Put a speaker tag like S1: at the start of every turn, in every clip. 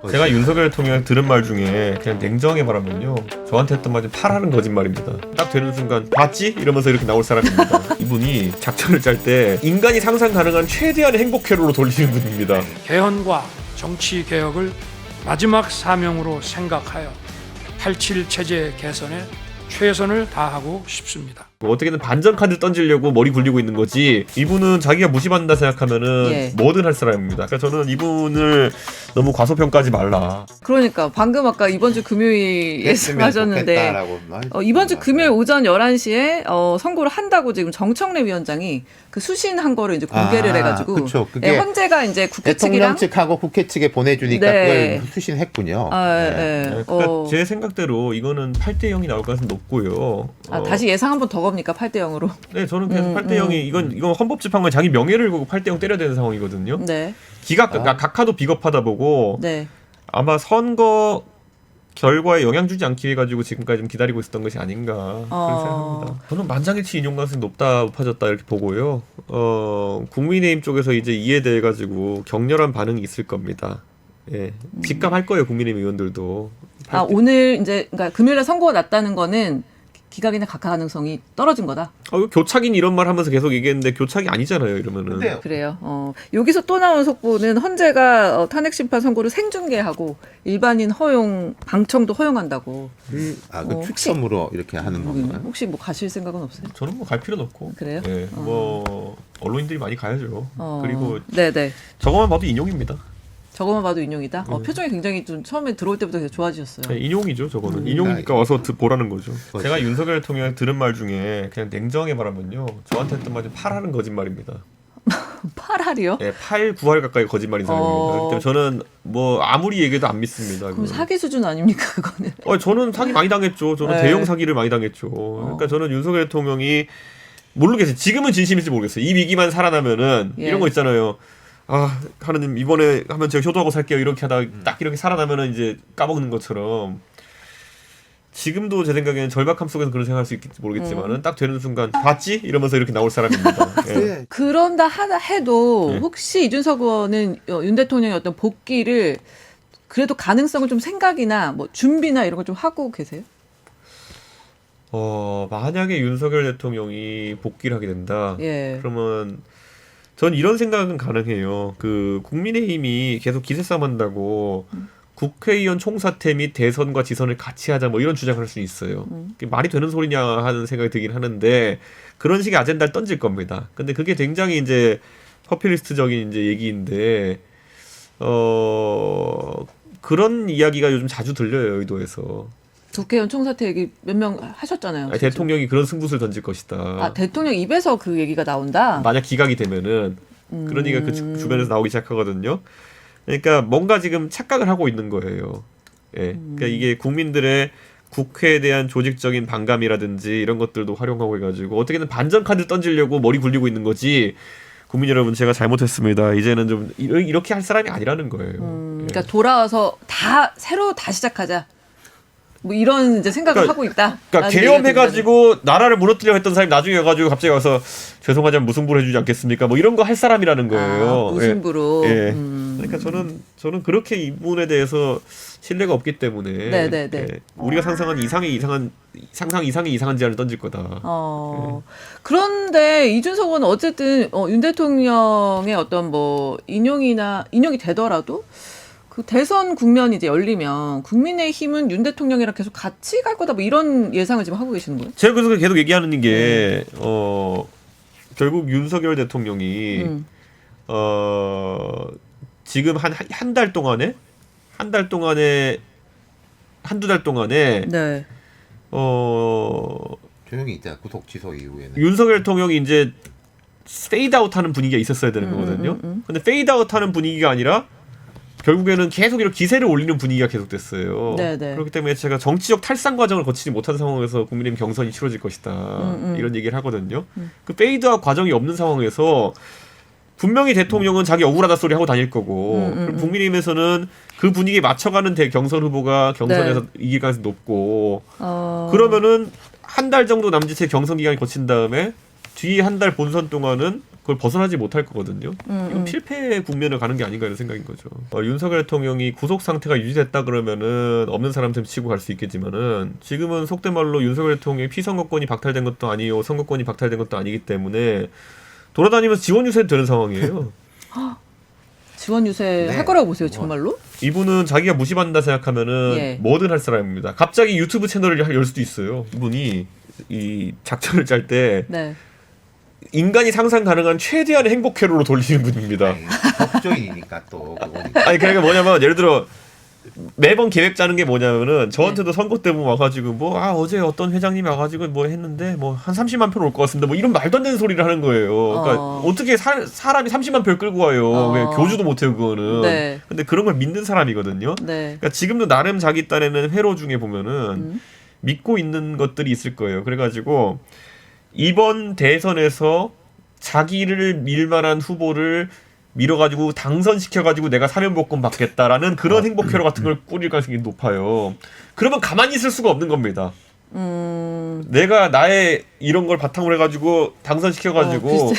S1: 제가 윤석열 대통령 들은 말 중에 그냥 냉정하게 말하면요, 저한테 했던 말이 파라는 거짓말입니다. 딱 되는 순간 봤지? 이러면서 이렇게 나올 사람입니다. 이분이 작전을 짤 때 인간이 상상 가능한 최대한의 행복 회로로 돌리는 분입니다.
S2: 개헌과 정치 개혁을 마지막 사명으로 생각하여 87 체제 개선에 최선을 다하고 싶습니다.
S1: 어떻게든 반전 카드 던지려고 머리 굴리고 있는 거지, 이분은 자기가 무시받는다 생각하면은
S3: 예.
S1: 뭐든 할 사람입니다. 그러니까 저는 이분을 너무 과소평가하지 말라.
S3: 그러니까 방금 아까 이번 주 금요일에 하셨는데 이번 주 금요일 오전 11시에 선고를 한다고 지금 정청래 위원장이 그 수신한 거를 이제 공개를 해가지고
S4: 그쵸. 그게
S3: 네, 헌재가 이제 국회
S4: 대통령
S3: 측이랑
S4: 측하고 국회 측에 보내주니까
S3: 네.
S4: 그걸 수신했군요.
S1: 네, 그러니까 제 생각대로 이거는 8대 0이 나올 가능성이 높고요.
S3: 다시 예상 한 번 더 겁니까? 8대 0으로.
S1: 네, 저는 계속 8대 0이 이건 헌법재판관 자기 명예를 걸고 8대 0 때려야 되는 상황이거든요.
S3: 네.
S1: 각하도 비겁하다 보고
S3: 네.
S1: 아마 선거 결과에 영향 주지 않기 위해 가지고 지금까지 좀 기다리고 있었던 것이 아닌가 그렇게 생각합니다. 저는 만장일치 인용 가능성이 높아졌다 이렇게 보고요. 국민의힘 쪽에서 이제 이에 대해 가지고 격렬한 반응이 있을 겁니다. 예, 직감할 거예요, 국민의힘 의원들도.
S3: 오늘 이제 그러니까 금요일에 선고가 났다는 거는 기각이나 각하 가능성이 떨어진 거다.
S1: 교착인 이런 말 하면서 계속 얘기했는데 교착이 아니잖아요, 이러면은.
S4: 근데
S3: 그래요. 여기서 또 나온 속보는 헌재가 탄핵 심판 선고를 생중계하고 일반인 허용 방청도 허용한다고.
S4: 그
S3: 혹시-
S4: 추첨으로 이렇게 하는 건가요?
S3: 혹시 뭐 가실 생각은 없어요?
S1: 저는 뭐 갈 필요는 없고.
S3: 그래요?
S1: 예, 뭐 언론인들이 많이 가야죠. 그리고
S3: 네네.
S1: 저거만 봐도 인용입니다.
S3: 저거만 봐도 인용이다. 표정이 굉장히 좀 처음에 들어올 때부터 되게 좋아지셨어요.
S1: 네, 인용이죠, 저거는. 인용이니까 와서 보라는 거죠.
S4: 그렇죠.
S1: 제가 윤석열 대통령 들은 말 중에 그냥 냉정하게 말하면요, 저한테 했던 말이 파라는 거짓말입니다.
S3: 8할이요?
S1: 네, 8, 9할 가까이 거짓말인 사람입니다. 그렇기 때문에 저는 뭐 아무리 얘기해도 안 믿습니다.
S3: 그럼
S1: 그건.
S3: 사기 수준 아닙니까 그거는?
S1: 저는 사기 많이 당했죠. 저는
S3: 네.
S1: 대형 사기를 많이 당했죠. 그러니까 저는 윤석열 대통령이 모르겠어요. 지금은 진심일지 모르겠어요. 이 위기만 살아나면은
S3: 예.
S1: 이런 거 있잖아요. 하나님 이번에 하면 제가 효도하고 살게요. 이렇게 하다가 딱 이렇게 살아나면은 이제 까먹는 것처럼, 지금도 제 생각에는 절박함 속에서 그런 생각할 수 있을지 모르겠지만은 딱 되는 순간 봤지? 이러면서 이렇게 나올 사람입니다. 예.
S4: 네.
S3: 그런다 하다 해도
S1: 네.
S3: 혹시 이준석 의원은 윤 대통령의 어떤 복귀를 그래도 가능성을 좀 생각이나 뭐 준비나 이런 걸 좀 하고 계세요?
S1: 만약에 윤석열 대통령이 복귀를 하게 된다.
S3: 예.
S1: 그러면 전 이런 생각은 가능해요. 그 국민의힘이 계속 기세 싸움 한다고 국회의원 총사퇴 및 대선과 지선을 같이 하자 뭐 이런 주장을 할 수 있어요. 그게 말이 되는 소리냐 하는 생각이 들긴 하는데, 그런 식의 아젠다를 던질 겁니다. 근데 그게 굉장히 이제 퍼퓰리스트적인 이제 얘기인데, 그런 이야기가 요즘 자주 들려요, 여의도에서.
S3: 국회의원 총사퇴 얘기 몇 명 하셨잖아요. 진짜.
S1: 대통령이 그런 승부수를 던질 것이다.
S3: 대통령 입에서 그 얘기가 나온다.
S1: 만약 기각이 되면은 그런 얘기가 그 주변에서 나오기 시작하거든요. 그러니까 뭔가 지금 착각을 하고 있는 거예요. 예. 그러니까 이게 국민들의 국회에 대한 조직적인 반감이라든지 이런 것들도 활용하고 해가지고 어떻게든 반전 카드 던지려고 머리 굴리고 있는 거지. 국민 여러분, 제가 잘못했습니다. 이제는 좀 이렇게 할 사람이 아니라는 거예요.
S3: 그러니까 돌아와서 새로 다 시작하자. 뭐 이런 이제 생각을 하고 있다.
S1: 그러니까 계엄해가지고 나라를 무너뜨려 했던 사람이 나중에 와가지고 갑자기 와서 죄송하지만 무승부를 해주지 않겠습니까? 뭐 이런 거 할 사람이라는 거예요.
S3: 무승부로.
S1: 예. 그러니까 저는 그렇게 이분에 대해서 신뢰가 없기 때문에
S3: 네네네.
S1: 예. 우리가 상상한 상상 이상의 이상한 제안을 던질 거다.
S3: 그런데 이준석 의원은 어쨌든 윤 대통령의 어떤 뭐 인용이 되더라도 그 대선 국면이 이제 열리면 국민의힘은 윤 대통령이랑 계속 같이 갈 거다 뭐 이런 예상을 지금 하고 계시는 거예요?
S1: 제가 그래서 계속 얘기하는 게 결국 윤석열 대통령이 지금 한 달 동안에 한두 달 동안에
S3: 네.
S4: 조용히 있자, 구속 취소 이후에는.
S1: 윤석열 대통령이 이제 페이드아웃하는 분위기가 있었어야 되는 거거든요. 근데 페이드아웃하는 분위기가 아니라 결국에는 계속 이렇게 기세를 올리는 분위기가 계속됐어요.
S3: 네네.
S1: 그렇기 때문에 제가 정치적 탈상 과정을 거치지 못한 상황에서 국민의힘 경선이 치러질 것이다. 이런 얘기를 하거든요. 그 페이드아웃 과정이 없는 상황에서 분명히 대통령은 자기 억울하다 소리 하고 다닐 거고, 그럼 국민의힘에서는 그 분위기에 맞춰가는 경선 후보가 경선에서 이길 가능성이 높고, 그러면은 한 달 정도 남짓의 경선 기간을 거친 다음에 뒤에 한 달 본선 동안은 그걸 벗어나지 못할 거거든요. 이건 필패 국면을 가는 게 아닌가 이런 생각인 거죠. 윤석열 대통령이 구속 상태가 유지됐다 그러면은 없는 사람 셈 치고 갈 수 있겠지만은 지금은 속된 말로 윤석열 대통령이 피선거권이 박탈된 것도 아니고 선거권이 박탈된 것도 아니기 때문에 돌아다니면서 지원 유세 되는 상황이에요.
S3: 지원 유세
S4: 네.
S3: 할 거라고 보세요, 정말로?
S1: 이분은 자기가 무시받는다 생각하면은
S3: 예.
S1: 뭐든 할 사람입니다. 갑자기 유튜브 채널을 열 수도 있어요. 이분이 이 작전을 짤 때
S3: 네.
S1: 인간이 상상 가능한 최대한의 행복 회로로 돌리는 분입니다.
S4: 법조인이니까 또 그거니까.
S1: 아니 그러니까 뭐냐면 예를 들어 매번 계획 짜는 게 뭐냐면은 저한테도 선거 때 와가지고 뭐 어제 어떤 회장님이 와가지고 뭐 했는데 뭐 한 30만 표 올 것 같습니다. 뭐 이런 말도 안 되는 소리를 하는 거예요. 그러니까 어떻게 사람이 30만 표를 끌고 와요. 왜 교주도 못해요 그거는.
S3: 네.
S1: 근데 그런 걸 믿는 사람이거든요.
S3: 네.
S1: 그러니까 지금도 나름 자기 딴에는 회로 중에 보면은 믿고 있는 것들이 있을 거예요. 그래가지고 이번 대선에서 자기를 밀만한 후보를 밀어가지고 당선시켜가지고 내가 사면복권 받겠다라는 그런 행복회로 같은 걸 꾸릴 가능성이 높아요. 그러면 가만히 있을 수가 없는 겁니다. 내가 나의 이런 걸 바탕으로 해가지고 당선시켜가지고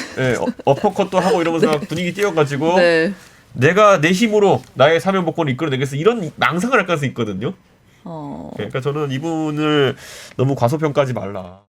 S1: 어퍼컷도 하고 이러면서 분위기 띄워가지고
S3: 네.
S1: 내가 내 힘으로 나의 사면복권을 이끌어내겠어 이런 망상을 할 가능성이 있거든요.
S3: 어.
S1: 그러니까 저는 이분을 너무 과소평가하지 말라.